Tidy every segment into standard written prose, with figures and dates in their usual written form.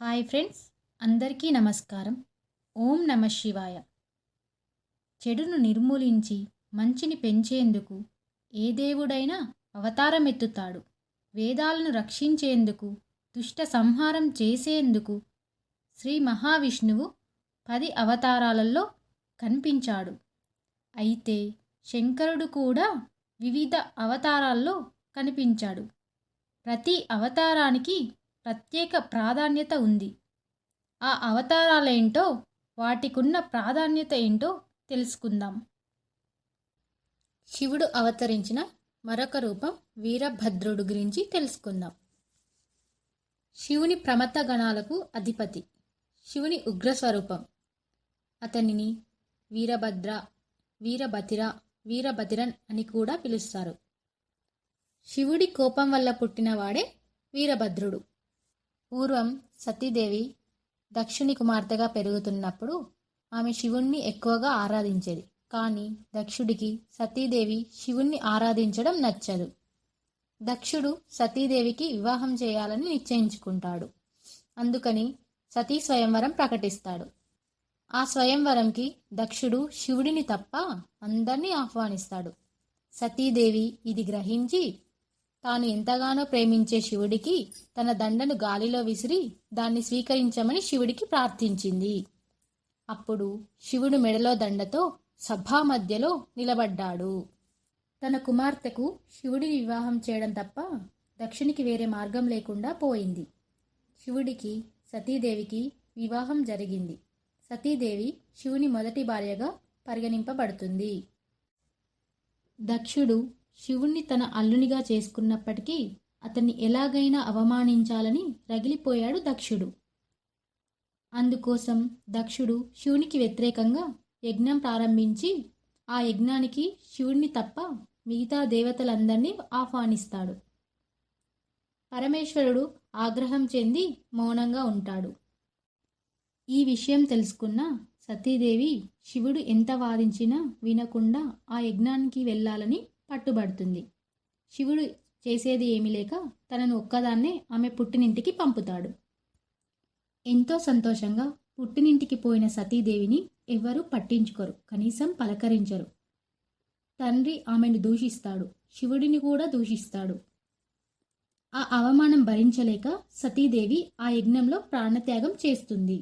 Hi friends, అందరికీ నమస్కారం. ఓం నమ శివాయ. చెడును నిర్మూలించి మంచిని పెంచేందుకు ఏ దేవుడైనా అవతారం ఎత్తుతాడు. వేదాలను రక్షించేందుకు, దుష్ట సంహారం చేసేందుకు శ్రీ మహావిష్ణువు 10 అవతారాలలో కనిపించాడు. అయితే శంకరుడు కూడా వివిధ అవతారాల్లో కనిపించాడు. ప్రతి అవతారానికి ప్రత్యేక ప్రాధాన్యత ఉంది. ఆ అవతారాలేంటో, వాటికున్న ప్రాధాన్యత ఏంటో తెలుసుకుందాం. శివుడు అవతరించిన మరొక రూపం వీరభద్రుడు గురించి తెలుసుకుందాం. శివుని ప్రమథ గణాలకు అధిపతి. శివుని ఉగ్రస్వరూపం. అతనిని వీరభద్ర, వీరభతిర, వీరభతిరన్ అని కూడా పిలుస్తారు. శివుడి కోపం వల్ల పుట్టినవాడే వీరభద్రుడు. పూర్వం సతీదేవి దక్షుని కుమార్తెగా పెరుగుతున్నప్పుడు ఆమె శివుణ్ణి ఎక్కువగా ఆరాధించేది. కానీ దక్షుడికి సతీదేవి శివుణ్ణి ఆరాధించడం నచ్చదు. దక్షుడు సతీదేవికి వివాహం చేయాలని నిశ్చయించుకుంటాడు. అందుకని సతీ స్వయంవరం ప్రకటిస్తాడు. ఆ స్వయంవరంకి దక్షుడు శివుడిని తప్ప అందరినీ ఆహ్వానిస్తాడు. సతీదేవి ఇది గ్రహించి తాను ఎంతగానో ప్రేమించే శివుడికి తన దండను గాలిలో విసిరి దాన్ని స్వీకరించమని శివుడికి ప్రార్థించింది. అప్పుడు శివుడు మెడలో దండతో సభా మధ్యలో నిలబడ్డాడు. తన కుమార్తెకు శివుడిని వివాహం చేయడం తప్ప దక్షునికి వేరే మార్గం లేకుండా పోయింది. శివుడికి సతీదేవికి వివాహం జరిగింది. సతీదేవి శివుని మొదటి భార్యగా పరిగణింపబడుతుంది. దక్షుడు శివుణ్ణి తన అల్లునిగా చేసుకున్నప్పటికీ అతన్ని ఎలాగైనా అవమానించాలని రగిలిపోయాడు దక్షుడు. అందుకోసం దక్షుడు శివునికి వ్యతిరేకంగా యజ్ఞం ప్రారంభించి ఆ యజ్ఞానికి శివుణ్ణి తప్ప మిగతా దేవతలందరినీ ఆహ్వానిస్తాడు. పరమేశ్వరుడు ఆగ్రహం చెంది మౌనంగా ఉంటాడు. ఈ విషయం తెలుసుకున్న సతీదేవి శివుడు ఎంత వాదించినా వినకుండా ఆ యజ్ఞానికి వెళ్ళాలని పట్టుబడుతుంది. శివుడు చేసేది ఏమీ లేక తనను ఒక్కదాన్నే ఆమె పుట్టినింటికి పంపుతాడు. ఎంతో సంతోషంగా పుట్టినింటికి పోయిన సతీదేవిని ఎవరూ పట్టించుకోరు, కనీసం పలకరించరు. తండ్రి ఆమెను దూషిస్తాడు, శివుడిని కూడా దూషిస్తాడు. ఆ అవమానం భరించలేక సతీదేవి ఆ యజ్ఞంలో ప్రాణత్యాగం చేస్తుంది.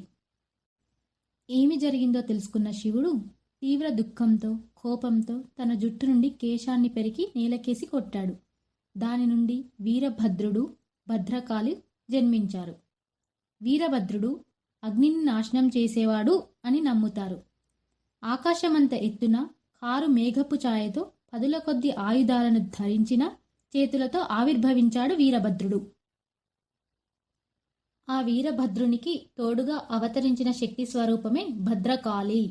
ఏమి జరిగిందో తెలుసుకున్న శివుడు తీవ్ర దుఃఖంతో, కోపంతో తన జుట్టు నుండి కేశాన్ని పెరికి నేలకేసి కొట్టాడు. దాని నుండి వీరభద్రుడు, భద్రకాళి జన్మించారు. వీరభద్రుడు అగ్నిని నాశనం చేసేవాడు అని నమ్ముతారు. ఆకాశమంత ఎత్తున కారు మేఘపు ఛాయతో 10ల కొద్ది ఆయుధాలను ధరించిన చేతులతో ఆవిర్భవించాడు వీరభద్రుడు. ఆ వీరభద్రునికి తోడుగా అవతరించిన శక్తి స్వరూపమే భద్రకాళి.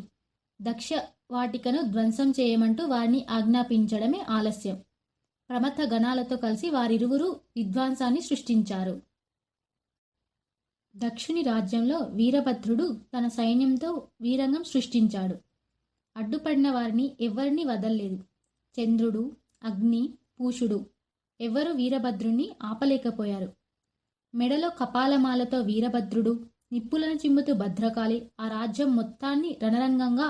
దక్ష వాటికను ధ్వంసం చేయమంటూ వారిని ఆజ్ఞాపించడమే ఆలస్యం. ప్రమథ గణాలతో కలిసి వారిరువురు విధ్వంసాన్ని సృష్టించారు. దక్షుని రాజ్యంలో వీరభద్రుడు తన సైన్యంతో వీరంగం సృష్టించాడు. అడ్డుపడిన వారిని ఎవ్వరినీ వదల్లేదు. చంద్రుడు, అగ్ని, పూషుడు ఎవ్వరూ వీరభద్రుణ్ణి ఆపలేకపోయారు. మెడలో కపాలమాలతో వీరభద్రుడు, నిప్పులను చిమ్ముతూ భద్రకాళి ఆ రాజ్యం మొత్తాన్ని రణరంగంగా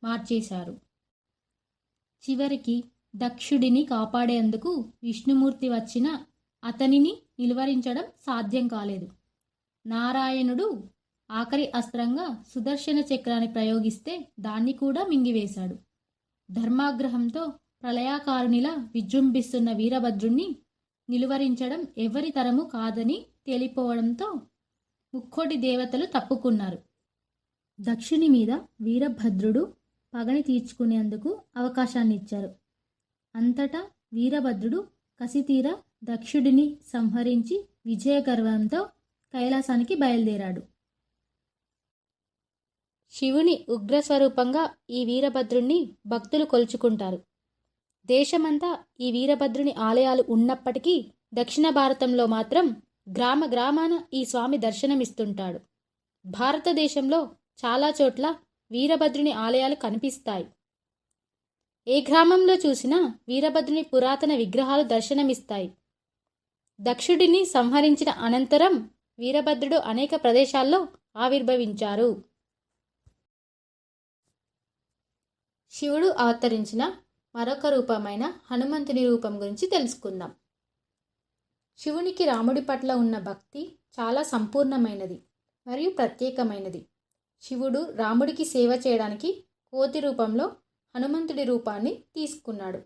మార్చేశారు. చివరికి దక్షుడిని కాపాడేందుకు విష్ణుమూర్తి వచ్చిన అతనిని నిలువరించడం సాధ్యం కాలేదు. నారాయణుడు ఆఖరి అస్త్రంగా సుదర్శన చక్రాన్ని ప్రయోగిస్తే దాన్ని కూడా మింగివేశాడు. ధర్మాగ్రహంతో ప్రళయాకారునిలా విజృంభిస్తున్న వీరభద్రుణ్ణి నిలువరించడం ఎవరి తరము కాదని తేలిపోవడంతో ముక్కోటి దేవతలు తప్పుకున్నారు. దక్షుని మీద వీరభద్రుడు పగని తీర్చుకునేందుకు అవకాశాన్ని ఇచ్చారు. అంతటా వీరభద్రుడు కసితీర దక్షుడిని సంహరించి విజయగర్వంతో కైలాసానికి బయలుదేరాడు. శివుని ఉగ్రస్వరూపంగా ఈ వీరభద్రుణ్ణి భక్తులు కొలుచుకుంటారు. దేశమంతా ఈ వీరభద్రుని ఆలయాలు ఉన్నప్పటికీ దక్షిణ భారతంలో మాత్రం గ్రామ గ్రామాన ఈ స్వామి దర్శనమిస్తుంటాడు. భారతదేశంలో చాలా చోట్ల వీరభద్రుని ఆలయాలు కనిపిస్తాయి. ఏ గ్రామంలో చూసినా వీరభద్రుని పురాతన విగ్రహాలు దర్శనమిస్తాయి. దక్షుడిని సంహరించిన అనంతరం వీరభద్రుడు అనేక ప్రదేశాల్లో ఆవిర్భవించారు. శివుడు అవతరించిన మరొక రూపమైన హనుమంతుని రూపం గురించి తెలుసుకుందాం. శివునికి రాముడి పట్ల ఉన్న భక్తి చాలా సంపూర్ణమైనది మరియు ప్రత్యేకమైనది. శివుడు రాముడికి సేవ చేయడానికి కోతి రూపంలో హనుమంతుడి రూపాన్ని తీసుకున్నాడు.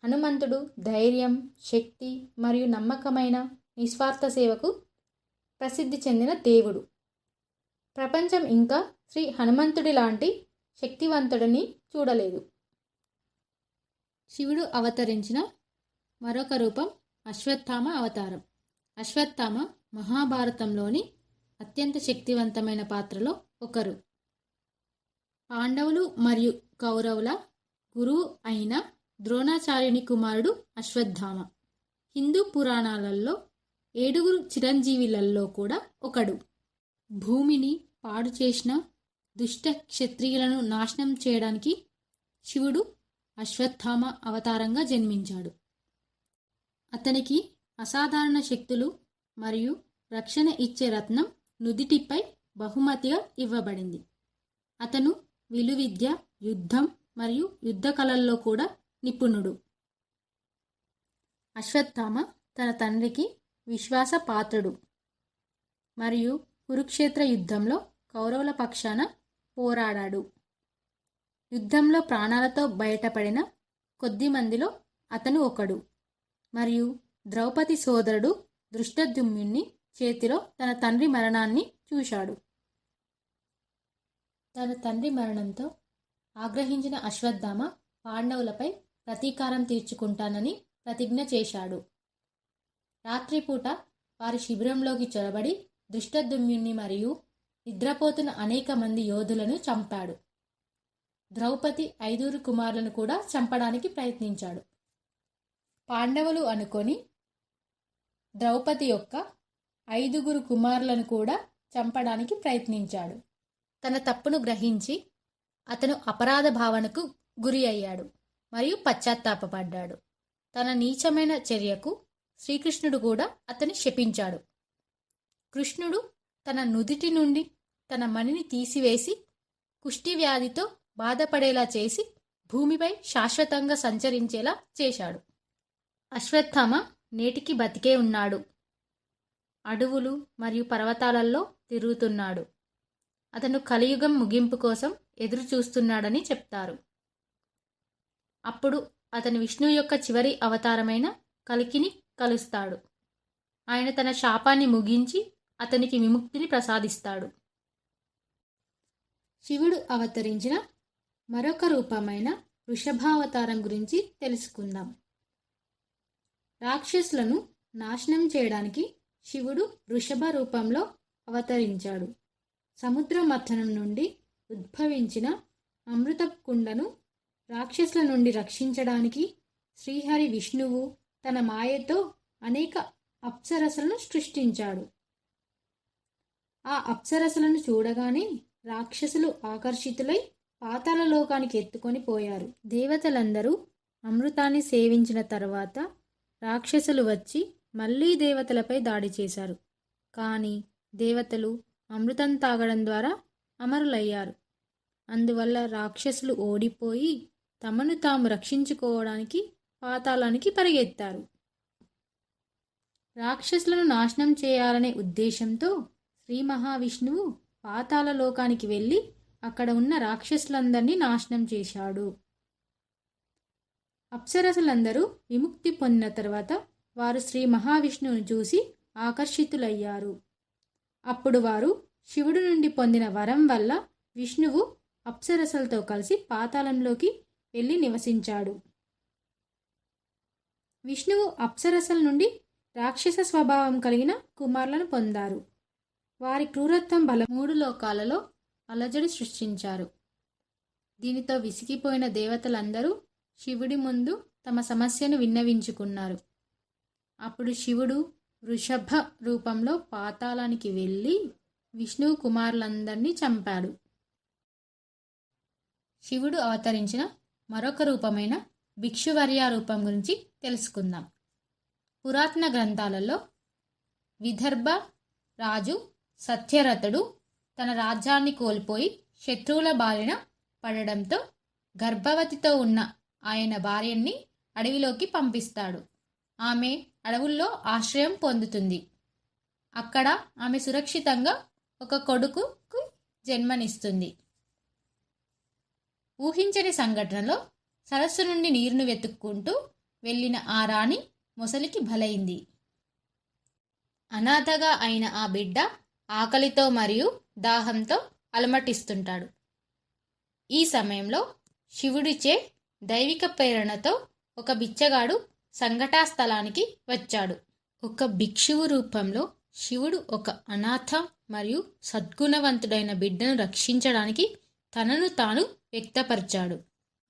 హనుమంతుడు ధైర్యం, శక్తి మరియు నమ్మకమైన నిస్వార్థ సేవకు ప్రసిద్ధి చెందిన దేవుడు. ప్రపంచం ఇంకా శ్రీ హనుమంతుడి లాంటి శక్తివంతుడిని చూడలేదు. శివుడు అవతరించిన మరొక రూపం అశ్వత్థామ అవతారం. అశ్వత్థామ మహాభారతంలోని అత్యంత శక్తివంతమైన పాత్రలో ఒకరు. పాండవులు మరియు కౌరవుల గురువు అయిన ద్రోణాచార్యుని కుమారుడు అశ్వత్థామ. హిందూ పురాణాలలో 7 చిరంజీవులలో కూడా ఒకడు. భూమిని పాడు చేసిన దుష్ట క్షత్రియులను నాశనం చేయడానికి శివుడు అశ్వత్థామ అవతారంగా జన్మించాడు. అతనికి అసాధారణ శక్తులు మరియు రక్షణ ఇచ్చే రత్నం నుదిటిపై బహుమతిగా ఇవ్వబడింది. అతను విలువిద్య, యుద్ధం మరియు యుద్ధ కళల్లో కూడా నిపుణుడు. అశ్వత్థామ తన తండ్రికి విశ్వాస పాత్రుడు మరియు కురుక్షేత్ర యుద్ధంలో కౌరవుల పక్షాన పోరాడాడు. యుద్ధంలో ప్రాణాలతో బయటపడిన కొద్ది మందిలో అతను ఒకడు. మరియు ద్రౌపది సోదరుడు దృష్టద్యుమ్నుని చేతిలో తన తండ్రి మరణాన్ని చూశాడు. తన తండ్రి మరణంతో ఆగ్రహించిన అశ్వత్థామ పాండవులపై ప్రతీకారం తీర్చుకుంటానని ప్రతిజ్ఞ చేశాడు. రాత్రిపూట వారి శిబిరంలోకి చొరబడి దృష్టద్యుమ్నుని మరియు నిద్రపోతున్న అనేక మంది యోధులను చంపాడు. ద్రౌపది 5 కుమారులను కూడా చంపడానికి ప్రయత్నించాడు. పాండవులు అనుకొని ద్రౌపది యొక్క 5 కుమారులను కూడా చంపడానికి ప్రయత్నించాడు. తన తప్పును గ్రహించి అతను అపరాధ భావనకు గురి అయ్యాడు మరియు పశ్చాత్తాపపడ్డాడు. తన నీచమైన చర్యకు శ్రీకృష్ణుడు కూడా అతన్ని శపించాడు. కృష్ణుడు తన నుదిటి నుండి తన మణిని తీసివేసి కుష్టి వ్యాధితో బాధపడేలా చేసి భూమిపై శాశ్వతంగా సంచరించేలా చేశాడు. అశ్వత్థామ నేటికి బతికే ఉన్నాడు. అడవులు మరియు పర్వతాలలో తిరుగుతున్నాడు. అతను కలియుగం ముగింపు కోసం ఎదురు చూస్తున్నాడని చెప్తారు. అప్పుడు అతను విష్ణువు యొక్క చివరి అవతారమైన కలికిని కలుస్తాడు. ఆయన తన శాపాన్ని ముగించి అతనికి విముక్తిని ప్రసాదిస్తాడు. శివుడు అవతరించిన మరొక రూపమైన వృషభావతారం గురించి తెలుసుకుందాం. రాక్షసులను నాశనం చేయడానికి శివుడు వృషభ రూపంలో అవతరించాడు. సముద్ర మథనం నుండి ఉద్భవించిన అమృత కుండను రాక్షసుల నుండి రక్షించడానికి శ్రీహరి విష్ణువు తన మాయతో అనేక అప్సరసలను సృష్టించాడు. ఆ అప్సరసలను చూడగానే రాక్షసులు ఆకర్షితులై పాతాళ లోకానికి ఎత్తుకొని పోయారు. దేవతలందరూ అమృతాన్ని సేవించిన తర్వాత రాక్షసులు వచ్చి మళ్ళీ దేవతలపై దాడి చేశారు. కానీ దేవతలు అమృతం తాగడం ద్వారా అమరులయ్యారు. అందువల్ల రాక్షసులు ఓడిపోయి తమను తాము రక్షించుకోవడానికి పాతాళానికి పరిగెత్తారు. రాక్షసులను నాశనం చేయాలనే ఉద్దేశంతో శ్రీ మహావిష్ణువు పాతాళ లోకానికి వెళ్ళి అక్కడ ఉన్న రాక్షసులందరినీ నాశనం చేశాడు. అప్సరసలందరూ విముక్తి పొందిన తర్వాత వారు శ్రీ మహావిష్ణువును చూసి ఆకర్షితులయ్యారు. అప్పుడు వారు శివుడి నుండి పొందిన వరం వల్ల విష్ణువు అప్సరసలతో కలిసి పాతాళంలోకి వెళ్ళి నివసించాడు. విష్ణువు అప్సరసల నుండి రాక్షస స్వభావం కలిగిన కుమారులను పొందారు. వారి క్రూరత్వం బల 3 లోకాలలో అలజడి సృష్టించారు. దీనితో విసిగిపోయిన దేవతలందరూ శివుడి ముందు తమ సమస్యను విన్నవించుకున్నారు. అప్పుడు శివుడు వృషభ రూపంలో పాతాళానికి వెళ్ళి విష్ణువు కుమారులందరినీ చంపాడు. శివుడు అవతరించిన మరొక రూపమైన భిక్షువర్య రూపం గురించి తెలుసుకుందాం. పురాతన గ్రంథాలలో విదర్భ రాజు సత్యరథుడు తన రాజ్యాన్ని కోల్పోయి శత్రువుల బారిన పడడంతో గర్భవతితో ఉన్న ఆయన భార్యని అడవిలోకి పంపిస్తాడు. ఆమె అడవుల్లో ఆశ్రయం పొందుతుంది. అక్కడ ఆమె సురక్షితంగా ఒక కొడుకుకు జన్మనిస్తుంది. ఊహించని సంఘటనలో సరస్సు నుండి నీరును వెతుక్కుంటూ వెళ్ళిన ఆ రాణి మొసలికి బలైంది. అనాథగా అయిన ఆ బిడ్డ ఆకలితో మరియు దాహంతో అలమటిస్తుంటాడు. ఈ సమయంలో శివుడిచే దైవిక ప్రేరణతో ఒక బిచ్చగాడు సంఘటా స్థలానికి వచ్చాడు. ఒక భిక్షువు రూపంలో శివుడు ఒక అనాథ మరియు సద్గుణవంతుడైన బిడ్డను రక్షించడానికి తనను తాను వ్యక్తపరిచాడు.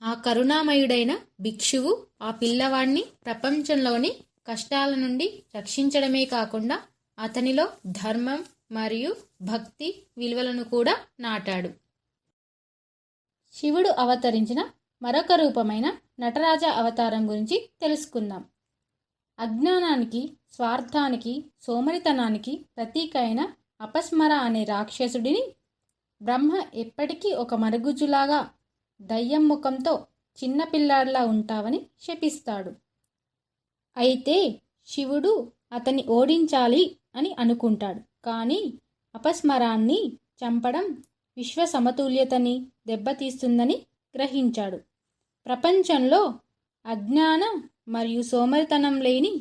ఆ కరుణామయుడైన భిక్షువు ఆ పిల్లవాడిని ప్రపంచంలోని కష్టాల నుండి రక్షించడమే కాకుండా అతనిలో ధర్మం మరియు భక్తి విలువలను కూడా నాటాడు. శివుడు అవతరించిన మరొక రూపమైన నటరాజ అవతారం గురించి తెలుసుకుందాం. అజ్ఞానానికి, స్వార్థానికి, సోమరితనానికి ప్రతీక అయిన అపస్మర అనే రాక్షసుడిని బ్రహ్మ ఎప్పటికీ ఒక మరుగుజ్జులాగా దయ్యం ముఖంతో చిన్నపిల్లాడిలా ఉంటావని శపిస్తాడు. అయితే శివుడు అతన్ని ఓడించాలి అని అనుకుంటాడు. కానీ అపస్మరాన్ని చంపడం విశ్వ సమతుల్యతని దెబ్బతీస్తుందని గ్రహించాడు. ప్రపంచంలో అజ్ఞాన మరియు సోమరితనం లేని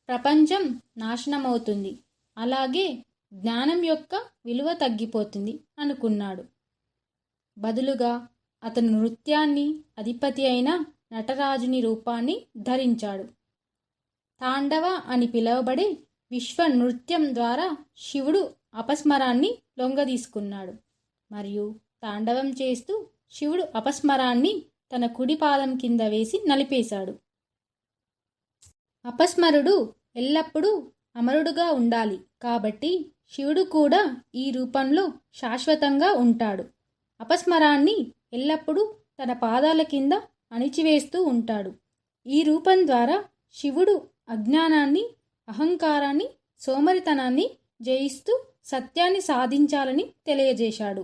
ప్రపంచం నాశనమవుతుంది, అలాగే జ్ఞానం యొక్క విలువ తగ్గిపోతుంది అనుకున్నాడు. బదులుగా అతను నృత్యాన్ని అధిపతి అయిన నటరాజుని రూపాన్ని ధరించాడు. తాండవ అని పిలువబడే విశ్వ నృత్యం ద్వారా శివుడు అపస్మరాన్ని లొంగదీసుకున్నాడు మరియు తాండవం చేస్తూ శివుడు అపస్మరాన్ని తన కుడి పాదం కింద వేసి నలిపేశాడు. అపస్మరుడు ఎల్లప్పుడూ అమరుడుగా ఉండాలి కాబట్టి శివుడు కూడా ఈ రూపంలో శాశ్వతంగా ఉంటాడు. అపస్మరాన్ని ఎల్లప్పుడూ తన పాదాల కింద అణిచివేస్తూ ఉంటాడు. ఈ రూపం ద్వారా శివుడు అజ్ఞానాన్ని, అహంకారాన్ని, సోమరితనాన్ని జయిస్తూ సత్యాన్ని సాధించాలని తెలియజేశాడు.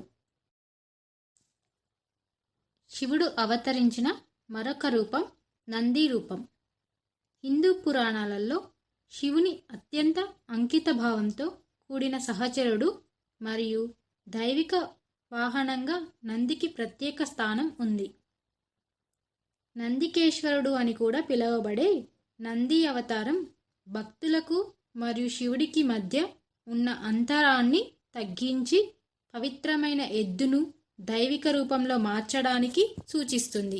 శివుడు అవతరించిన మరొక రూపం నంది రూపం. హిందూ పురాణాలలో శివుని అత్యంత అంకిత భావంతో కూడిన సహచరుడు మరియు దైవిక వాహనంగా నందికి ప్రత్యేక స్థానం ఉంది. నందికేశ్వరుడు అని కూడా పిలువబడే నంది అవతారం భక్తులకు మరియు శివుడికి మధ్య ఉన్న అంతరాన్ని తగ్గించి పవిత్రమైన ఎద్దును దైవిక రూపంలో మార్చడానికి సూచిస్తుంది.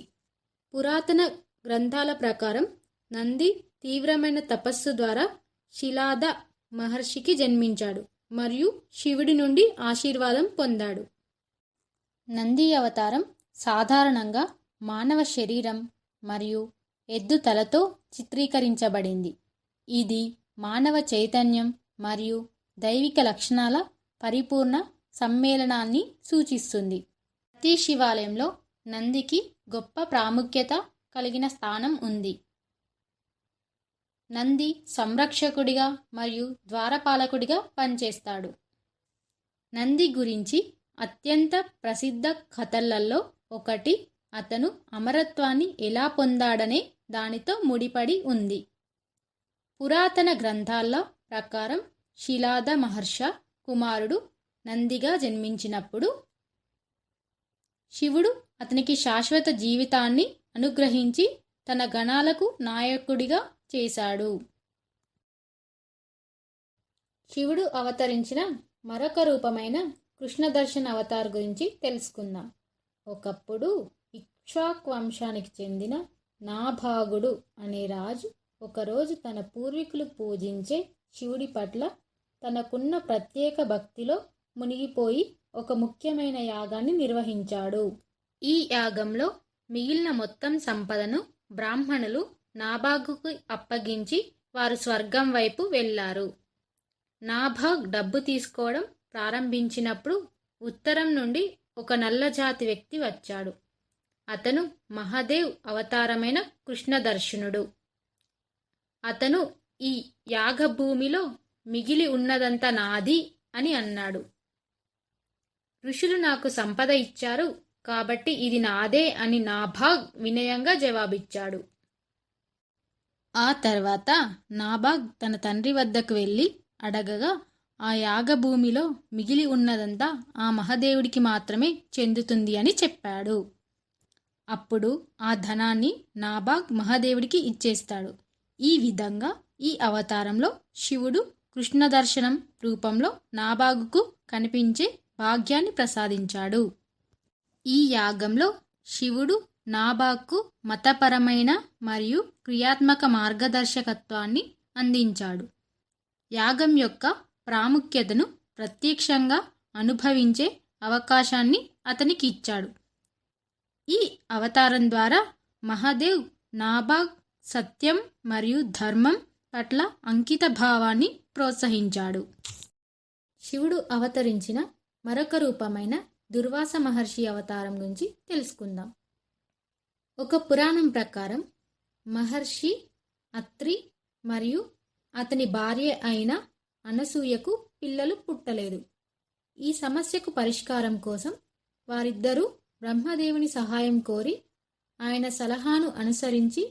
పురాతన గ్రంథాల ప్రకారం నంది తీవ్రమైన తపస్సు ద్వారా శిలాద మహర్షికి జన్మించాడు మరియు శివుడి నుండి ఆశీర్వాదం పొందాడు. నంది అవతారం సాధారణంగా మానవ శరీరం మరియు ఎద్దు తలతో చిత్రీకరించబడింది. ఇది మానవ చైతన్యం మరియు దైవిక లక్షణాల పరిపూర్ణ సమ్మేళనాన్ని సూచిస్తుంది. ప్రతి శివాలయంలో నందికి గొప్ప ప్రాముఖ్యత కలిగిన స్థానం ఉంది. నంది సంరక్షకుడిగా మరియు ద్వారపాలకుడిగా పనిచేస్తాడు. నంది గురించి అత్యంత ప్రసిద్ధ కథలలో ఒకటి అతను అమరత్వాన్ని ఎలా పొందాడనే దానితో ముడిపడి ఉంది. పురాతన గ్రంథాల ప్రకారం శిలాద మహర్ష కుమారుడు నందిగా జన్మించినప్పుడు శివుడు అతనికి శాశ్వత జీవితాన్ని అనుగ్రహించి తన గణాలకు నాయకుడిగా చేశాడు. శివుడు అవతరించిన మరొక రూపమైన కృష్ణదర్శన అవతార్ గురించి తెలుసుకుందాం. ఒకప్పుడు ఇక్ష్వాకు వంశానికి చెందిన నాభాగుడు అనే రాజు ఒకరోజు తన పూర్వీకులు పూజించే శివుడి పట్ల తనకున్న ప్రత్యేక భక్తిలో మునిగిపోయి ఒక ముఖ్యమైన యాగాన్ని నిర్వహించాడు. ఈ యాగంలో మిగిలిన మొత్తం సంపదను బ్రాహ్మణులు నాభాగుకు అప్పగించి వారు స్వర్గం వైపు వెళ్లారు. నాభాగ్ డబ్బు తీసుకోవడం ప్రారంభించినప్పుడు ఉత్తరం నుండి ఒక నల్లజాతి వ్యక్తి వచ్చాడు. అతను మహాదేవ్ అవతారమైన కృష్ణదర్శనుడు. అతను ఈ యాగభూమిలో మిగిలి ఉన్నదంతా నాది అని అన్నాడు. ఋషులు నాకు సంపద ఇచ్చారు కాబట్టి ఇది నాదే అని నాభాగ్ వినయంగా జవాబిచ్చాడు. ఆ తర్వాత నాభాగ్ తన తండ్రి వద్దకు వెళ్ళి అడగగా ఆ యాగభూమిలో మిగిలి ఉన్నదంతా ఆ మహదేవుడికి మాత్రమే చెందుతుంది అని చెప్పాడు. అప్పుడు ఆ ధనాన్ని నాభాగ్ మహాదేవుడికి ఇచ్చేస్తాడు. ఈ విధంగా ఈ అవతారంలో శివుడు కృష్ణ దర్శనం రూపంలో నాభాగుకు కనిపించే భాగ్యాన్ని ప్రసాదించాడు. ఈ యాగంలో శివుడు నాభాగ్కు మతపరమైన మరియు క్రియాత్మక మార్గదర్శకత్వాన్ని అందించాడు. యాగం యొక్క ప్రాముఖ్యతను ప్రత్యక్షంగా అనుభవించే అవకాశాన్ని అతనికి ఇచ్చాడు. ఈ అవతారం ద్వారా మహాదేవ్ నాభాగ్ సత్యం మరియు ధర్మం పట్ల అంకిత భావాన్ని ప్రోత్సహించాడు. శివుడు అవతరించిన మరొక రూపమైన దుర్వాస మహర్షి అవతారం గురించి తెలుసుకుందాం. ఒక పురాణం ప్రకారం మహర్షి అత్రి మరియు అతని భార్య అయిన అనసూయకు పిల్లలు పుట్టలేదు. ఈ సమస్యకు పరిష్కారం కోసం వారిద్దరూ బ్రహ్మదేవుని సహాయం కోరి ఆయన సలహాను అనుసరించి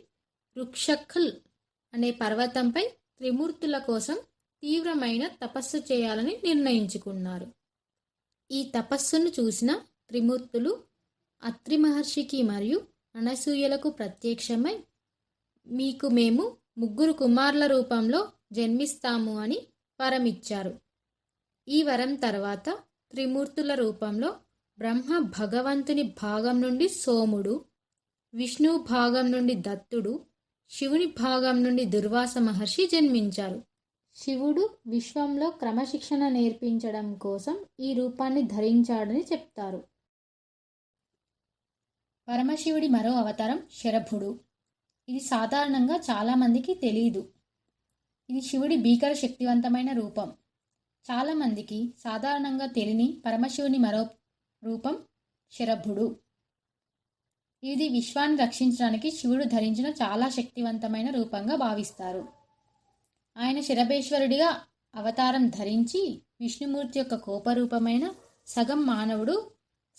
రుక్షఖల్ అనే పర్వతంపై త్రిమూర్తుల కోసం తీవ్రమైన తపస్సు చేయాలని నిర్ణయించుకున్నారు. ఈ తపస్సును చూసిన త్రిమూర్తులు అత్రి మహర్షికి మరియు అనసూయలకు ప్రత్యక్షమై మీకు మేము 3 కుమారుల రూపంలో జన్మిస్తాము అని వరమిచ్చారు. ఈ వరం తర్వాత త్రిమూర్తుల రూపంలో బ్రహ్మ భగవంతుని భాగం నుండి సోముడు, విష్ణు భాగం నుండి దత్తుడు, శివుని భాగం నుండి దుర్వాస మహర్షి జన్మించారు. శివుడు విశ్వంలో క్రమశిక్షణ నేర్పించడం కోసం ఈ రూపాన్ని ధరించాడని చెప్తారు. పరమశివుడి మరో అవతారం శరభుడు. ఇది సాధారణంగా చాలామందికి తెలియదు. ఇది శివుడి భీకర శక్తివంతమైన రూపం. చాలామందికి సాధారణంగా తెలియని పరమశివుని మరో రూపం శరభుడు. ఇది విశ్వాన్ని రక్షించడానికి శివుడు ధరించిన చాలా శక్తివంతమైన రూపంగా భావిస్తారు. ఆయన శరభేశ్వరుడిగా అవతారం ధరించి విష్ణుమూర్తి యొక్క కోపరూపమైన సగం మానవుడు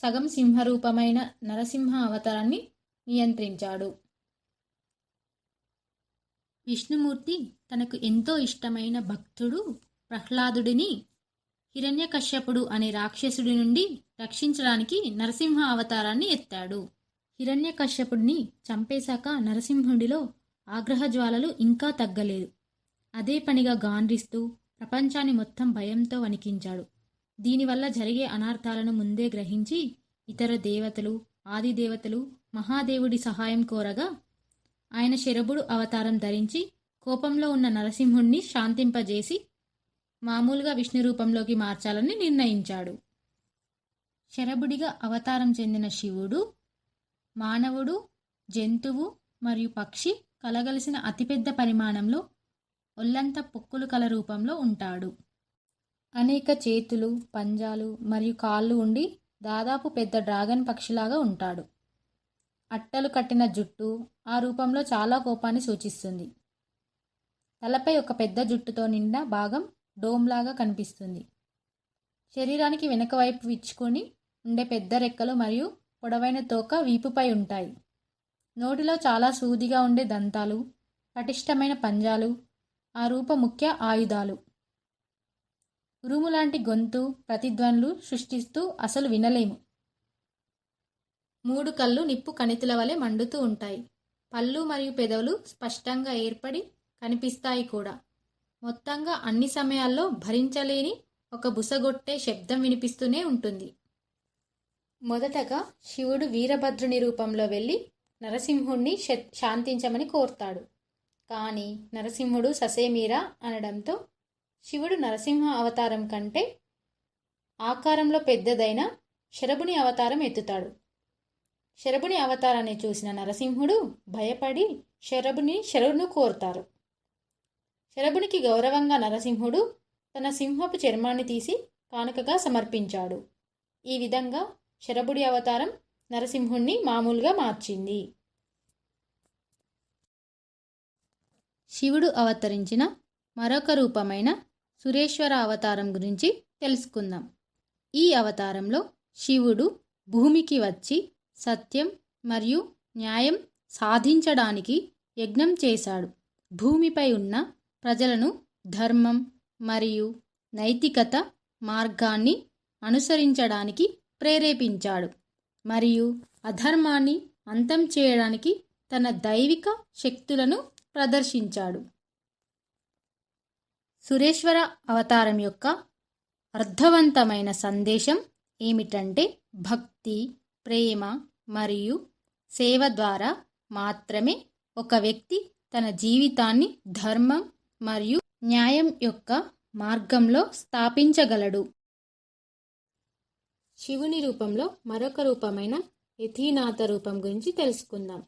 సగం సింహరూపమైన నరసింహ అవతారాన్ని నియంత్రించాడు. విష్ణుమూర్తి తనకు ఎంతో ఇష్టమైన భక్తుడు ప్రహ్లాదుడిని హిరణ్యకశ్యపుడు అనే రాక్షసుడి నుండి రక్షించడానికి నరసింహ అవతారాన్ని ఎత్తాడు. హిరణ్యకశ్యపుడిని చంపేశాక నరసింహుడిలో ఆగ్రహజ్వాలలు ఇంకా తగ్గలేదు. అదే పనిగా గాండ్రిస్తూ ప్రపంచాన్ని మొత్తం భయంతో వణికించాడు. దీనివల్ల జరిగే అనార్థాలను ముందే గ్రహించి ఇతర దేవతలు, ఆదిదేవతలు మహాదేవుడి సహాయం కోరగా ఆయన శరభుడు అవతారం ధరించి కోపంలో ఉన్న నరసింహుణ్ణి శాంతింపజేసి మామూలుగా విష్ణు రూపంలోకి మార్చాలని నిర్ణయించాడు. శరభుడిగా అవతారం చెందిన శివుడు మానవుడు, జంతువు మరియు పక్షి కలగలిసిన అతిపెద్ద పరిమాణంలో ఒళ్ళంతా పొక్కులు కల రూపంలో ఉంటాడు. అనేక చేతులు, పంజాలు మరియు కాళ్ళు ఉండి దాదాపు పెద్ద డ్రాగన్ పక్షిలాగా ఉంటాడు. అట్టలు కట్టిన జుట్టు ఆ రూపంలో చాలా కోపాన్ని సూచిస్తుంది. తలపై ఒక పెద్ద జుట్టుతో నిండా భాగం డోమ్లాగా కనిపిస్తుంది. శరీరానికి వెనుక వైపు విచ్చుకొని ఉండే పెద్ద రెక్కలు మరియు పొడవైన తోక వీపుపై ఉంటాయి. నోటిలో చాలా సూదిగా ఉండే దంతాలు, పటిష్టమైన పంజాలు ఆ రూప ముఖ్య ఆయుధాలు. ఉరుము లాంటి గొంతు ప్రతిధ్వనులు సృష్టిస్తూ అసలు వినలేము. 3 కళ్ళు నిప్పు కణితుల వలె మండుతూ ఉంటాయి. పళ్ళు మరియు పెదవులు స్పష్టంగా ఏర్పడి కనిపిస్తాయి కూడా. మొత్తంగా అన్ని సమయాల్లో భరించలేని ఒక బుసగొట్టే శబ్దం వినిపిస్తూనే ఉంటుంది. మొదటగా శివుడు వీరభద్రుని రూపంలో వెళ్ళి నరసింహుణ్ణి శాంతించమని కోరుతాడు. కానీ నరసింహుడు ససేమీరా అనడంతో శివుడు నరసింహ అవతారం కంటే ఆకారంలో పెద్దదైన శరభుని అవతారం ఎత్తుతాడు. శరభుని అవతారాన్ని చూసిన నరసింహుడు భయపడి శరభును కోరుతారు. శరభునికి గౌరవంగా నరసింహుడు తన సింహపు చర్మాన్ని తీసి కానుకగా సమర్పించాడు. ఈ విధంగా శరభుడి అవతారం నరసింహుణ్ణి మామూలుగా మార్చింది. శివుడు అవతరించిన మరొక రూపమైన సురేశ్వర అవతారం గురించి తెలుసుకుందాం. ఈ అవతారంలో శివుడు భూమికి వచ్చి సత్యం మరియు న్యాయం సాధించడానికి యజ్ఞం చేశాడు. భూమిపై ఉన్న ప్రజలను ధర్మం మరియు నైతికత మార్గాన్ని అనుసరించడానికి ప్రేరేపించాడు మరియు అధర్మాన్ని అంతం చేయడానికి తన దైవిక శక్తులను ప్రదర్శించాడు. సురేశ్వర అవతారం యొక్క అర్థవంతమైన సందేశం ఏమిటంటే భక్తి, ప్రేమ మరియు సేవ ద్వారా మాత్రమే ఒక వ్యక్తి తన జీవితాన్ని ధర్మం మరియు న్యాయం యొక్క మార్గంలో స్థాపించగలడు. శివుని రూపంలో మరొక రూపమైన యతినాథ రూపం గురించి తెలుసుకుందాం.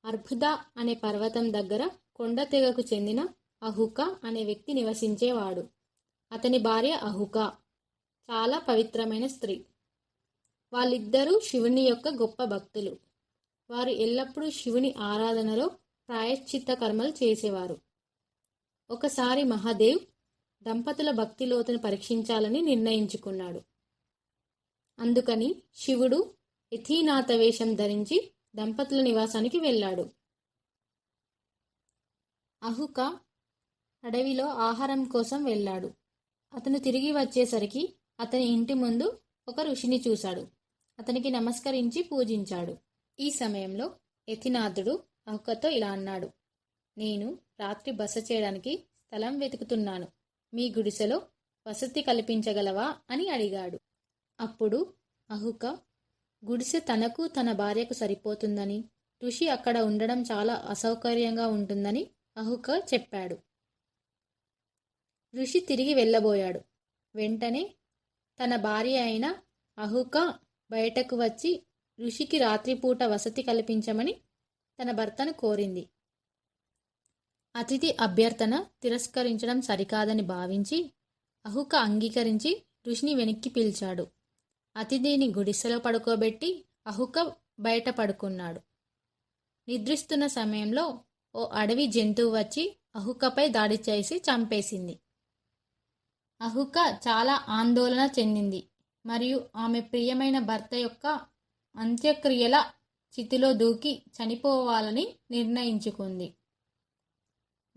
అర్బుద అనే పర్వతం దగ్గర కొండ తెగకు చెందిన అహుక అనే వ్యక్తి నివసించేవాడు. అతని భార్య అహుక చాలా పవిత్రమైన స్త్రీ. వాళ్ళిద్దరూ శివుని యొక్క గొప్ప భక్తులు. వారు ఎల్లప్పుడూ శివుని ఆరాధనలో ప్రాయశ్చిత్త కర్మలు చేసేవారు. ఒకసారి మహాదేవ్ దంపతుల భక్తి లోతును పరీక్షించాలని నిర్ణయించుకున్నాడు. అందుకని శివుడు యతినాథ వేషం ధరించి దంపతుల నివాసానికి వెళ్ళాడు. అహుక అడవిలో ఆహారం కోసం వెళ్ళాడు. అతను తిరిగి వచ్చేసరికి అతని ఇంటి ముందు ఒక ఋషిని చూశాడు. అతనికి నమస్కరించి పూజించాడు. ఈ సమయంలో యతినాథుడు అహుకతో ఇలా అన్నాడు, నేను రాత్రి బస చేయడానికి స్థలం వెతుకుతున్నాను. మీ గుడిసెలో వసతి కల్పించగలవా అని అడిగాడు. అప్పుడు అహుక గుడిసె తనకు తన భార్యకు సరిపోతుందని, ఋషి అక్కడ ఉండడం చాలా అసౌకర్యంగా ఉంటుందని అహుక చెప్పాడు. ఋషి తిరిగి వెళ్ళబోయాడు. వెంటనే తన భార్య అయిన అహుక బయటకు వచ్చి ఋషికి రాత్రిపూట వసతి కల్పించమని తన భర్తను కోరింది. అతిథి అభ్యర్థన తిరస్కరించడం సరికాదని భావించి అహుక అంగీకరించి ఋషిని వెనక్కి పిలిచాడు. అతిథిని గుడిసెలో పడుకోబెట్టి అహుక బయట పడుకున్నాడు. నిద్రిస్తున్న సమయంలో ఓ అడవి జంతువు వచ్చి అహుకపై దాడి చేసి చంపేసింది. అహుక చాలా ఆందోళన చెందింది మరియు ఆమె ప్రియమైన భర్త యొక్క అంత్యక్రియల చితిలో దూకి చనిపోవాలని నిర్ణయించుకుంది.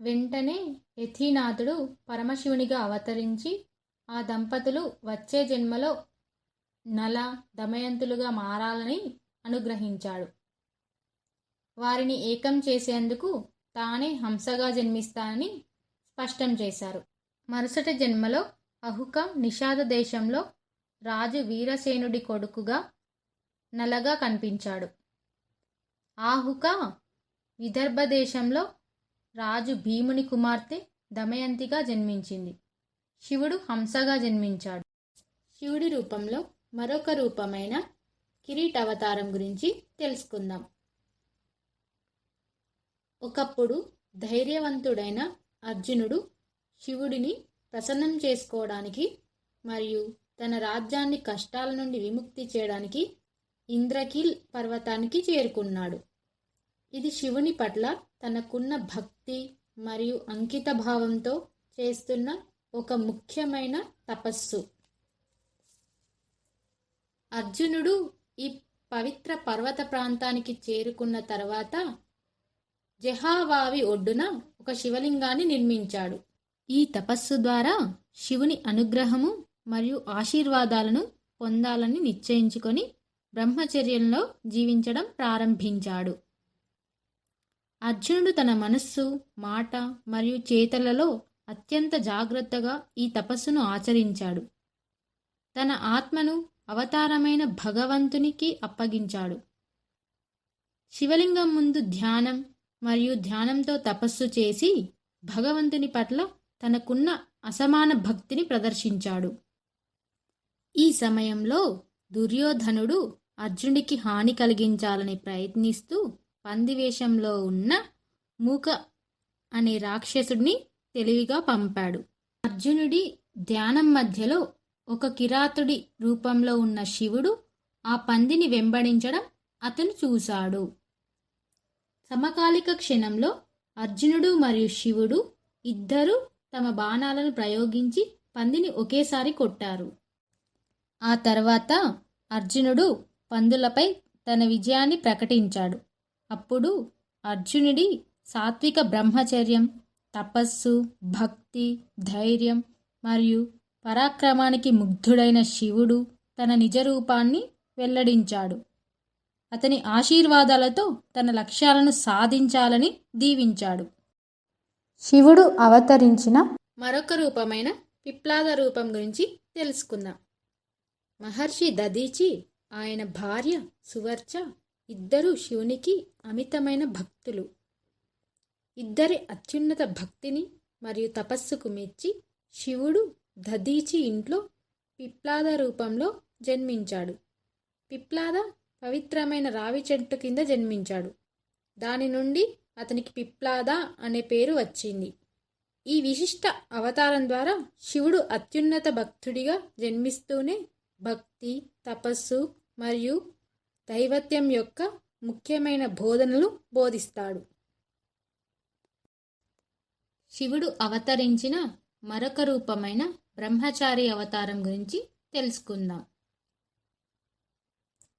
వెంటనే యతినాథుడు పరమశివునిగా అవతరించి ఆ దంపతులు వచ్చే జన్మలో నల, దమయంతులుగా మారాలని అనుగ్రహించాడు. వారిని ఏకం చేసేందుకు తానే హంసగా జన్మిస్తానని స్పష్టం చేశారు. మరుసటి జన్మలో అహుక నిషాద దేశంలో రాజు వీరసేనుడి కొడుకుగా నలగా కనిపించాడు. ఆహుక విదర్భ దేశంలో రాజు భీముని కుమార్తె దమయంతిగా జన్మించింది. శివుడు హంసగా జన్మించాడు. శివుడి రూపంలో మరొక రూపమైన కిరీట అవతారం గురించి తెలుసుకుందాం. ఒకప్పుడు ధైర్యవంతుడైన అర్జునుడు శివుడిని ప్రసన్నం చేసుకోవడానికి మరియు తన రాజ్యాన్ని కష్టాల నుండి విముక్తి చేయడానికి ఇంద్రకీల్ పర్వతానికి చేరుకున్నాడు. ఇది శివుని పట్ల తనకున్న భక్తి మరియు అంకిత భావంతో చేస్తున్న ఒక ముఖ్యమైన తపస్సు. అర్జునుడు ఈ పవిత్ర పర్వత ప్రాంతానికి చేరుకున్న తర్వాత జహావావి ఒడ్డున ఒక శివలింగాన్ని నిర్మించాడు. ఈ తపస్సు ద్వారా శివుని అనుగ్రహము మరియు ఆశీర్వాదాలను పొందాలని నిశ్చయించుకొని బ్రహ్మచర్యంలో జీవించడం ప్రారంభించాడు. అర్జునుడు తన మనస్సు, మాట మరియు చేతలలో అత్యంత జాగ్రత్తగా ఈ తపస్సును ఆచరించాడు. తన ఆత్మను అవతారమైన భగవంతునికి అప్పగించాడు. శివలింగం ముందు ధ్యానం మరియు ధ్యానంతో తపస్సు చేసి భగవంతుని పట్ల తనకున్న అసమాన భక్తిని ప్రదర్శించాడు. ఈ సమయంలో దుర్యోధనుడు అర్జునుడికి హాని కలిగించాలని ప్రయత్నిస్తూ పందివేషంలో ఉన్న మూక అనే రాక్షసుడిని తెలివిగా పంపాడు. అర్జునుడి ధ్యానం మధ్యలో ఒక కిరాతుడి రూపంలో ఉన్న శివుడు ఆ పందిని వెంబడించడం అతను చూశాడు. సమకాలిక క్షణంలో అర్జునుడు మరియు శివుడు ఇద్దరూ తమ బాణాలను ప్రయోగించి పందిని ఒకేసారి కొట్టారు. ఆ తర్వాత అర్జునుడు పందులపై తన విజయాన్ని ప్రకటించాడు. అప్పుడు అర్జునుడి సాత్విక బ్రహ్మచర్యం, తపస్సు, భక్తి, ధైర్యం మరియు పరాక్రమానికి ముగ్ధుడైన శివుడు తన నిజ రూపాన్ని వెల్లడించాడు. అతని ఆశీర్వాదాలతో తన లక్ష్యాలను సాధించాలని దీవించాడు. శివుడు అవతరించిన మరొక రూపమైన పిప్లాద రూపం గురించి తెలుసుకుందాం. మహర్షి దధీచి, ఆయన భార్య సువర్చ ఇద్దరూ శివునికి అమితమైన భక్తులు. ఇద్దరి అత్యున్నత భక్తిని మరియు తపస్సుకు మెచ్చి శివుడు దధీచి ఇంట్లో పిప్లాద రూపంలో జన్మించాడు. పిప్లాద పవిత్రమైన రావి చెట్టు కింద జన్మించాడు. దాని నుండి అతనికి పిప్లాద అనే పేరు వచ్చింది. ఈ విశిష్ట అవతారం ద్వారా శివుడు అత్యున్నత భక్తుడిగా జన్మిస్తూనే భక్తి, తపస్సు మరియు దైవత్యం యొక్క ముఖ్యమైన బోధనలు బోధిస్తాడు. శివుడు అవతరించిన మరొక రూపమైన బ్రహ్మచారి అవతారం గురించి తెలుసుకుందాం.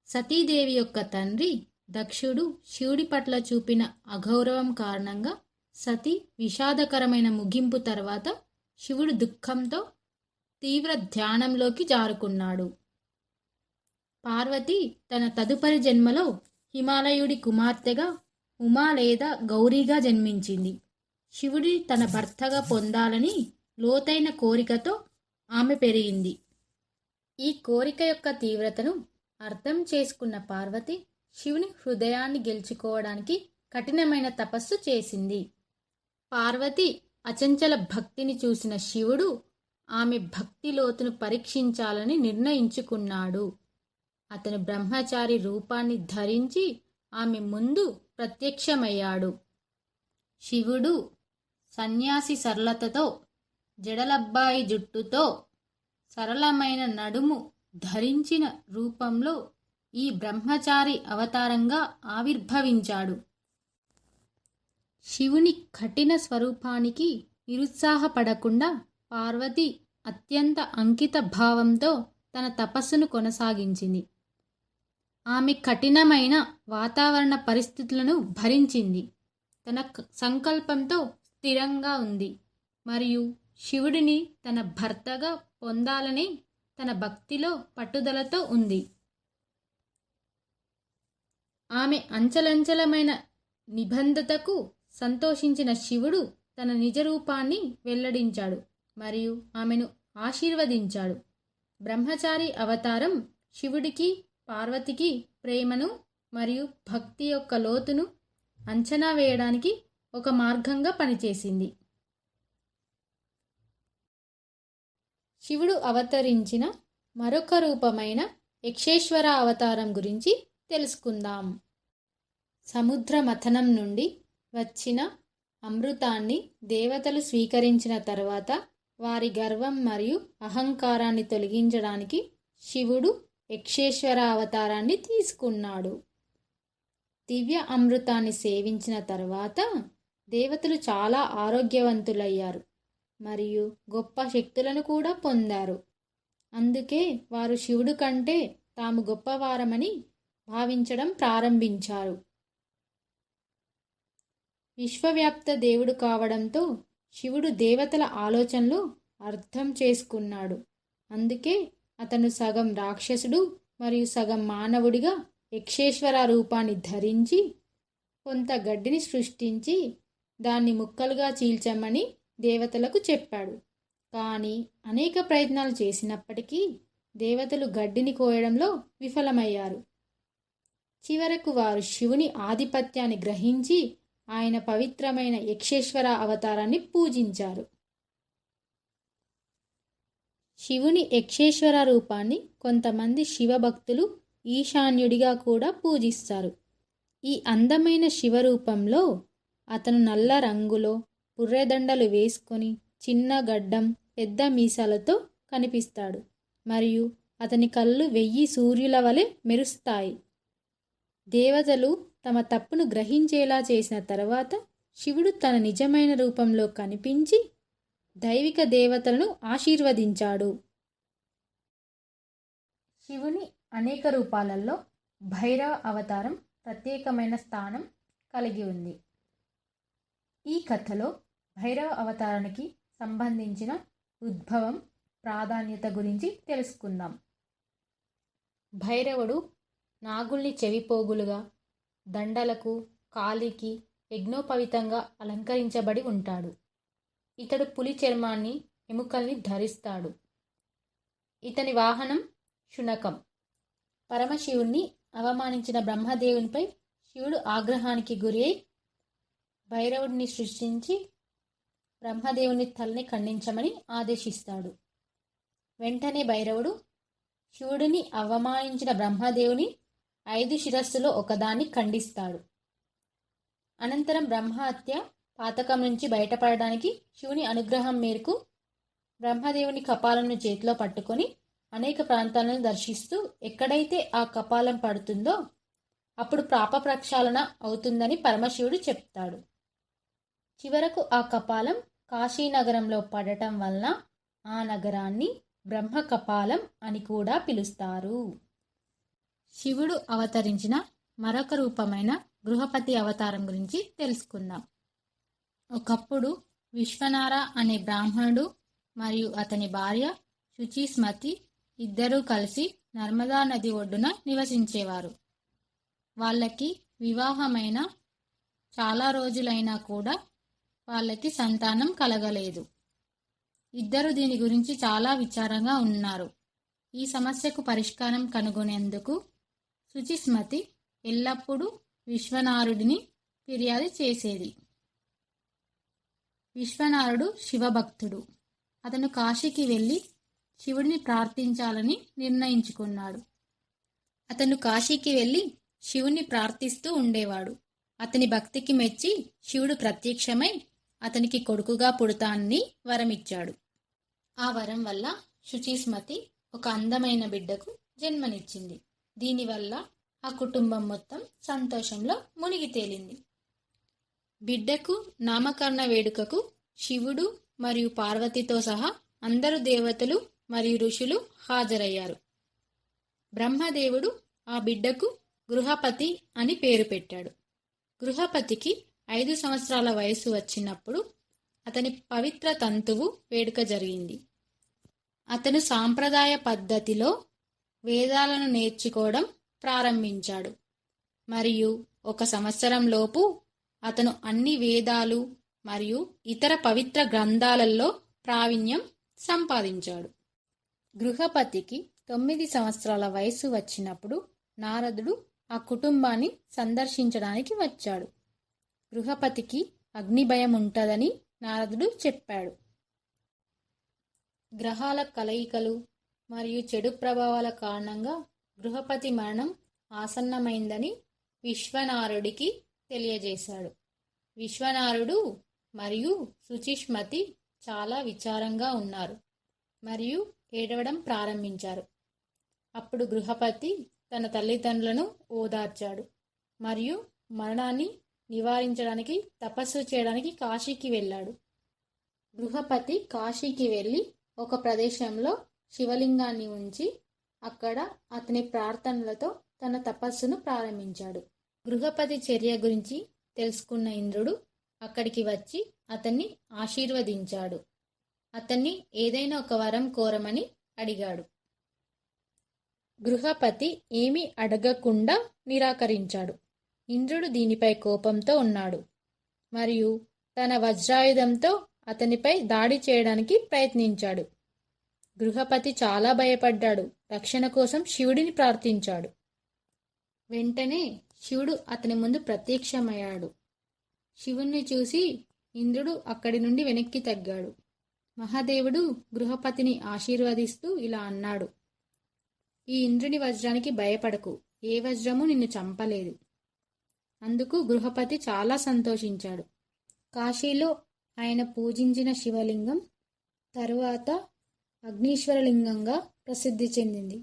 సతీదేవి యొక్క తండ్రి దక్షుడు శివుడి పట్ల చూపిన అగౌరవం కారణంగా సతి విషాదకరమైన ముగింపు తర్వాత శివుడు దుఃఖంతో తీవ్ర ధ్యానంలోకి జారుకున్నాడు. పార్వతి తన తదుపరి జన్మలో హిమాలయుడి కుమార్తెగా ఉమా లేదా గౌరీగా జన్మించింది. శివుడి తన భర్తగా పొందాలని లోతైన కోరికతో ఆమె పెరిగింది. ఈ కోరిక యొక్క తీవ్రతను అర్థం చేసుకున్న పార్వతి శివుని హృదయాన్ని గెలుచుకోవడానికి కఠినమైన తపస్సు చేసింది. పార్వతి అచంచల భక్తిని చూసిన శివుడు ఆమె భక్తి లోతును పరీక్షించాలని నిర్ణయించుకున్నాడు. అతను బ్రహ్మచారి రూపాన్ని ధరించి ఆమె ముందు ప్రత్యక్షమయ్యాడు. శివుడు సన్యాసి సరళతతో, జడలబ్బాయి జుట్టుతో, సరళమైన నడుము ధరించిన రూపంలో ఈ బ్రహ్మచారి అవతారంగా ఆవిర్భవించాడు. శివుని కఠిన స్వరూపానికి నిరుత్సాహపడకుండా పార్వతి అత్యంత అంకిత భావంతో తన తపస్సును కొనసాగించింది. ఆమె కఠినమైన వాతావరణ పరిస్థితులను భరించింది. తన సంకల్పంతో స్థిరంగా ఉంది మరియు శివుడిని తన భర్తగా పొందాలని తన భక్తిలో పట్టుదలతో ఉంది. ఆమె అంచలంచలమైన నిబంధతకు సంతోషించిన శివుడు తన నిజ రూపాన్ని వెల్లడించాడు మరియు ఆమెను ఆశీర్వదించాడు. బ్రహ్మచారి అవతారం శివుడికి, పార్వతికి ప్రేమను మరియు భక్తి యొక్క లోతును అంచనా వేయడానికి ఒక మార్గంగా పనిచేసింది. శివుడు అవతరించిన మరొక రూపమైన యక్షేశ్వర అవతారం గురించి తెలుసుకుందాం. సముద్ర మథనం నుండి వచ్చిన అమృతాన్ని దేవతలు స్వీకరించిన తర్వాత వారి గర్వం మరియు అహంకారాన్ని తొలగించడానికి శివుడు యక్షేశ్వర అవతారాన్ని తీసుకున్నాడు. దివ్య అమృతాన్ని సేవించిన తర్వాత దేవతలు చాలా ఆరోగ్యవంతులయ్యారు మరియు గొప్ప శక్తులను కూడా పొందారు. అందుకే వారు శివుడు కంటే తాము గొప్పవారమని భావించడం ప్రారంభించారు. విశ్వవ్యాప్త దేవుడు కావడంతో శివుడు దేవతల ఆలోచనలు అర్థం చేసుకున్నాడు. అందుకే అతను సగం రాక్షసుడు మరియు సగం మానవుడిగా యక్షేశ్వర రూపాన్ని ధరించి కొంత గడ్డిని సృష్టించి దాన్ని ముక్కలుగా చీల్చమని దేవతలకు చెప్పాడు. కానీ అనేక ప్రయత్నాలు చేసినప్పటికీ దేవతలు గడ్డిని కోయడంలో విఫలమయ్యారు. చివరకు వారు శివుని ఆధిపత్యాన్ని గ్రహించి ఆయన పవిత్రమైన యక్షేశ్వర అవతారాన్ని పూజించారు. శివుని యక్షేశ్వర రూపాన్ని కొంతమంది శివభక్తులు ఈశాన్యుడిగా కూడా పూజిస్తారు. ఈ అందమైన శివరూపంలో అతను నల్ల రంగులో పుర్రెదండలు వేసుకొని చిన్న గడ్డం, పెద్ద మీసాలతో కనిపిస్తాడు మరియు అతని కళ్ళు 1000 సూర్యుల వలె మెరుస్తాయి. దేవతలు తమ తప్పును గ్రహించేలా చేసిన తర్వాత శివుడు తన నిజమైన రూపంలో కనిపించి దైవిక దేవతలను ఆశీర్వదించాడు. శివుని అనేక రూపాలలో భైరవ అవతారం ప్రత్యేకమైన స్థానం కలిగి ఉంది. ఈ కథలో భైరవ అవతారానికి సంబంధించిన ఉద్భవం, ప్రాధాన్యత గురించి తెలుసుకుందాం. భైరవుడు నాగుల్ని చెవిపోగులుగా, దండలకు, కాలికి యజ్ఞోపవితంగా అలంకరించబడి ఉంటాడు. ఇతడు పులి చర్మాన్ని, ఎముకల్ని ధరిస్తాడు. ఇతని వాహనం శునకం. పరమశివుణ్ణి అవమానించిన బ్రహ్మదేవునిపై శివుడు ఆగ్రహానికి గురి అయి భైరవుడిని సృష్టించి బ్రహ్మదేవుని తలని ఖండించమని ఆదేశిస్తాడు. వెంటనే భైరవుడు శివుడిని అవమానించిన బ్రహ్మదేవుని 5 శిరస్సులో ఒకదాన్ని ఖండిస్తాడు. అనంతరం బ్రహ్మహత్య పాతకం నుంచి బయటపడడానికి శివుని అనుగ్రహం మేరకు బ్రహ్మదేవుని కపాలను చేతిలో పట్టుకొని అనేక ప్రాంతాలను దర్శిస్తూ ఎక్కడైతే ఆ కపాలం పడుతుందో అప్పుడు పాప ప్రక్షాళన అవుతుందని పరమశివుడు చెప్తాడు. చివరకు ఆ కపాలం కాశీనగరంలో పడటం వలన ఆ నగరాన్ని బ్రహ్మ కపాలం అని కూడా పిలుస్తారు. శివుడు అవతరించిన మరొక రూపమైన గృహపతి అవతారం గురించి తెలుసుకుందాం. ఒకప్పుడు విశ్వనార అనే బ్రాహ్మణుడు మరియు అతని భార్య శుచిస్మతి ఇద్దరూ కలిసి నర్మదా నది ఒడ్డున నివసించేవారు. వాళ్ళకి వివాహమైన చాలా రోజులైనా కూడా వాళ్ళకి సంతానం కలగలేదు. ఇద్దరు దీని గురించి చాలా విచారంగా ఉన్నారు. ఈ సమస్యకు పరిష్కారం కనుగొనేందుకు శుచిస్మతి ఎల్లప్పుడూ విశ్వనారుడిని ఫిర్యాదు చేసేది. విశ్వనారుడు శివభక్తుడు. అతను కాశీకి వెళ్ళి శివుడిని ప్రార్థించాలని నిర్ణయించుకున్నాడు. అతను కాశీకి వెళ్ళి శివుని ప్రార్థిస్తూ ఉండేవాడు. అతని భక్తికి మెచ్చి శివుడు ప్రత్యక్షమై అతనికి కొడుకుగా పుడతానని వరమిచ్చాడు. ఆ వరం వల్ల శుచిస్మతి ఒక అందమైన బిడ్డకు జన్మనిచ్చింది. దీనివల్ల ఆ కుటుంబం మొత్తం సంతోషంలో మునిగి తేలింది. బిడ్డకు నామకరణ వేడుకకు శివుడు మరియు పార్వతితో సహా అందరు దేవతలు మరియు ఋషులు హాజరయ్యారు. బ్రహ్మదేవుడు ఆ బిడ్డకు గృహపతి అని పేరు పెట్టాడు. గృహపతికి 5 సంవత్సరాల వయసు వచ్చినప్పుడు అతని పవిత్ర తంతువు వేడుక జరిగింది. అతను సాంప్రదాయ పద్ధతిలో వేదాలను నేర్చుకోవడం ప్రారంభించాడు మరియు 1 సంవత్సరం లోపు అతను అన్ని వేదాలు మరియు ఇతర పవిత్ర గ్రంథాలలో ప్రావీణ్యం సంపాదించాడు. గృహపతికి 9 సంవత్సరాల వయసు వచ్చినప్పుడు నారదుడు ఆ కుటుంబాన్ని సందర్శించడానికి వచ్చాడు. గృహపతికి అగ్ని భయం ఉంటుందని నారదుడు చెప్పాడు. గ్రహాల కలయికలు మరియు చెడు ప్రభావాల కారణంగా గృహపతి మరణం ఆసన్నమైందని విశ్వనారుడికి తెలియజేశాడు. విశ్వనారుడు మరియు శుచిస్మతి చాలా విచారంగా ఉన్నారు మరియు ఏడవడం ప్రారంభించారు. అప్పుడు గృహపతి తన తల్లిదండ్రులను ఓదార్చాడు మరియు మరణాన్ని నివారించడానికి తపస్సు చేయడానికి కాశీకి వెళ్ళాడు. గృహపతి కాశీకి వెళ్ళి ఒక ప్రదేశంలో శివలింగాన్ని ఉంచి అక్కడ అతని ప్రార్థనలతో తన తపస్సును ప్రారంభించాడు. గృహపతి చర్య గురించి తెలుసుకున్న ఇంద్రుడు అక్కడికి వచ్చి అతన్ని ఆశీర్వదించాడు. అతన్ని ఏదైనా ఒక వరం కోరమని అడిగాడు. గృహపతి ఏమీ అడగకుండా నిరాకరించాడు. ఇంద్రుడు దీనిపై కోపంతో ఉన్నాడు మరియు తన వజ్రాయుధంతో అతనిపై దాడి చేయడానికి ప్రయత్నించాడు. గృహపతి చాలా భయపడ్డాడు. రక్షణ కోసం శివుడిని ప్రార్థించాడు. వెంటనే శివుడు అతని ముందు ప్రత్యక్షమయ్యాడు. శివుణ్ణి చూసి ఇంద్రుడు అక్కడి నుండి వెనక్కి తగ్గాడు. మహాదేవుడు గృహపతిని ఆశీర్వదిస్తూ ఇలా అన్నాడు: ఈ ఇంద్రుని వజ్రానికి భయపడకు, ఏ వజ్రము నిన్ను చంపలేదు. అందుకు గృహపతి చాలా సంతోషించాడు. కాశీలో ఆయన పూజించిన శివలింగం తరువాత అగ్నీశ్వరలింగంగా ప్రసిద్ధి చెందింది.